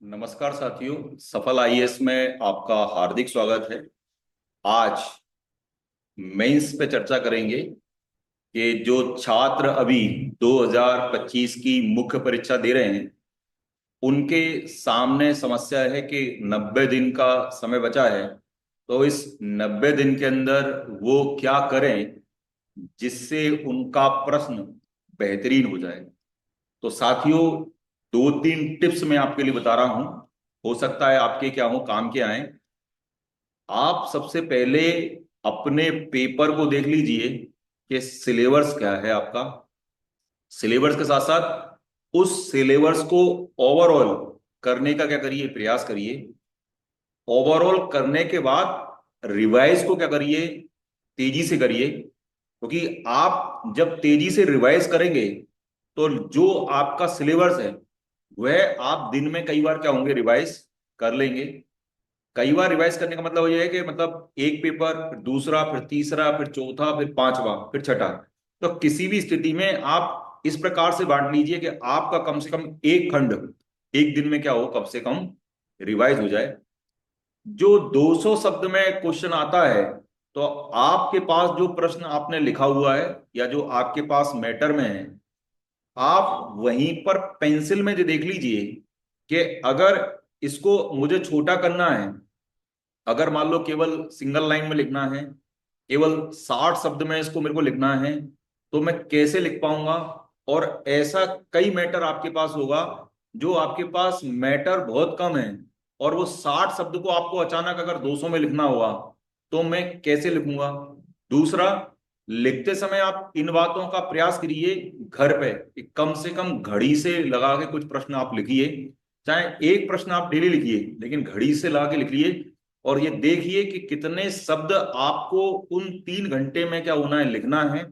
नमस्कार साथियों, सफल आईएएस में आपका हार्दिक स्वागत है। आज मेंस पे चर्चा करेंगे कि जो छात्र अभी 2025 की मुख्य परीक्षा दे रहे हैं उनके सामने समस्या है कि 90 दिन का समय बचा है। तो इस 90 दिन के अंदर वो क्या करें जिससे उनका प्रश्न बेहतरीन हो जाए। तो साथियों, दो तीन टिप्स मैं आपके लिए बता रहा हूं, हो सकता है आपके क्या हो काम के आए। आप सबसे पहले अपने पेपर को देख लीजिए कि सिलेबस क्या है आपका। सिलेबस के साथ साथ उस सिलेबस को ओवरऑल करने का क्या करिए, प्रयास करिए। ओवरऑल करने के बाद रिवाइज को क्या करिए, तेजी से करिए, क्योंकि आप जब तेजी से रिवाइज करेंगे तो जो आपका सिलेबस है वह आप दिन में कई बार क्या होंगे, रिवाइज कर लेंगे। कई बार रिवाइज करने का मतलब ये है कि मतलब एक पेपर, फिर दूसरा, फिर तीसरा, फिर चौथा, फिर पांचवा, फिर छठा। तो किसी भी स्थिति में आप इस प्रकार से बांट लीजिए कि आपका कम से कम एक खंड एक दिन में क्या हो, कम से कम रिवाइज हो जाए। जो 200 शब्द में क्वेश्चन आता है, तो आपके पास जो प्रश्न आपने लिखा हुआ है या जो आपके पास मैटर में है, आप वहीं पर पेंसिल में जो देख लीजिए कि अगर इसको मुझे छोटा करना है, अगर मान लो केवल सिंगल लाइन में लिखना है, केवल 60 शब्द में इसको मेरे को लिखना है, तो मैं कैसे लिख पाऊंगा। और ऐसा कई मैटर आपके पास होगा जो आपके पास मैटर बहुत कम है, और वो 60 शब्द को आपको अचानक अगर 200 में लिखना हुआ तो मैं कैसे लिखूंगा। दूसरा, लिखते समय आप इन बातों का प्रयास करिए घर पे कि कम से कम घड़ी से लगा के कुछ प्रश्न आप लिखिए। चाहे एक प्रश्न आप डेली लिखिए, लेकिन घड़ी से लगा के लिखिए। और ये देखिए कि कितने शब्द आपको उन 3 घंटे में क्या होना है, लिखना है।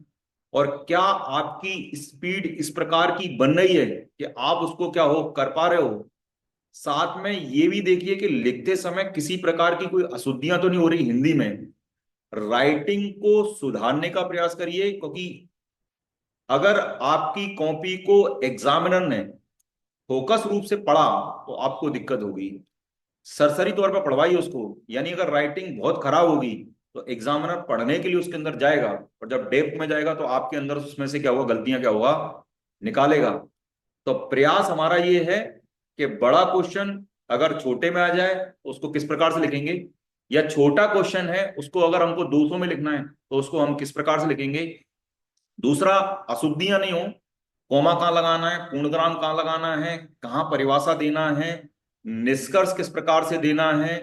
और क्या आपकी स्पीड इस प्रकार की बन रही है कि आप उसको क्या हो कर पा रहे हो। साथ में ये भी देखिए कि लिखते समय किसी प्रकार की कोई अशुद्धियां तो नहीं हो रही हिंदी में। राइटिंग को सुधारने का प्रयास करिए, क्योंकि अगर आपकी कॉपी को एग्जामिनर ने फोकस रूप से पढ़ा तो आपको दिक्कत होगी। सरसरी तौर पर पढ़वाइए उसको, यानी अगर राइटिंग बहुत खराब होगी तो एग्जामिनर पढ़ने के लिए उसके अंदर जाएगा, और जब डेप्थ में जाएगा तो आपके अंदर उसमें से क्या होगा, गलतियां क्या होगा, निकालेगा। तो प्रयास हमारा ये है कि बड़ा क्वेश्चन अगर छोटे में आ जाए तो उसको किस प्रकार से लिखेंगे, या छोटा क्वेश्चन है उसको अगर हमको 200 में लिखना है तो उसको हम किस प्रकार से लिखेंगे। दूसरा, अशुद्धियां नहीं हो, कोमा कहाँ लगाना है, पूर्णविराम कहाँ लगाना है, कहाँ परिभाषा देना है, निष्कर्ष किस प्रकार से देना है,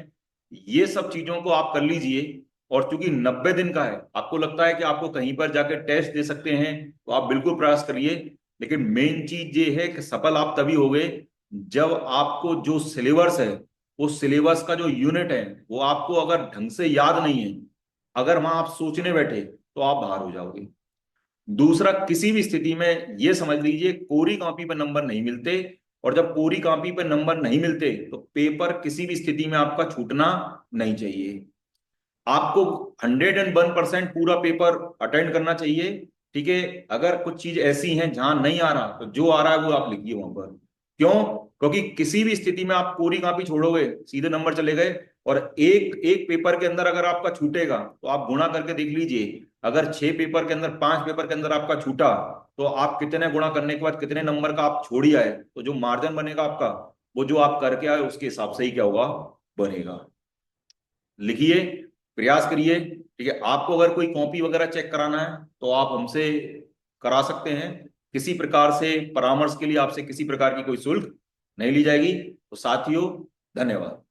ये सब चीजों को आप कर लीजिए। और चूंकि 90 दिन का है, आपको लगता है कि आपको कहीं पर जाकर टेस्ट दे सकते हैं, तो आप बिल्कुल प्रयास करिए। लेकिन मेन चीज ये है कि सफल आप तभी होगे जब आपको जो सिलेबस है, वो सिलेबस का जो यूनिट है वो आपको अगर ढंग से याद नहीं है, अगर वहां आप सोचने बैठे तो आप बाहर हो जाओगे। दूसरा, किसी भी स्थिति में यह समझ लीजिए कोरी कॉपी पर नंबर नहीं मिलते। और जब कोरी कॉपी पर नंबर नहीं मिलते तो पेपर किसी भी स्थिति में आपका छूटना नहीं चाहिए। आपको 101% पूरा पेपर अटेंड करना चाहिए। ठीक है, अगर कुछ चीज ऐसी हैं जहां नहीं आ रहा तो जो आ रहा है वो आप लिखिए वहां पर। क्यों? क्योंकि किसी भी स्थिति में आप पूरी कॉपी छोड़ोगे, सीधे नंबर चले गए। और एक एक पेपर के अंदर अगर आपका छूटेगा तो आप गुणा करके देख लीजिए, अगर 6 पेपर के अंदर, 5 पेपर के अंदर आपका छूटा, तो आप कितने गुणा करने के बाद कितने नंबर का आप छोड़ ही आए, तो जो मार्जिन बनेगा आपका, वो जो आप करके आए उसके हिसाब से ही क्या होगा, बनेगा। लिखिए, प्रयास करिए। ठीक है, आपको अगर कोई कॉपी वगैरह चेक कराना है तो आप हमसे करा सकते हैं। किसी प्रकार से परामर्श के लिए आपसे किसी प्रकार की कोई शुल्क नहीं ली जाएगी। तो साथियों, धन्यवाद।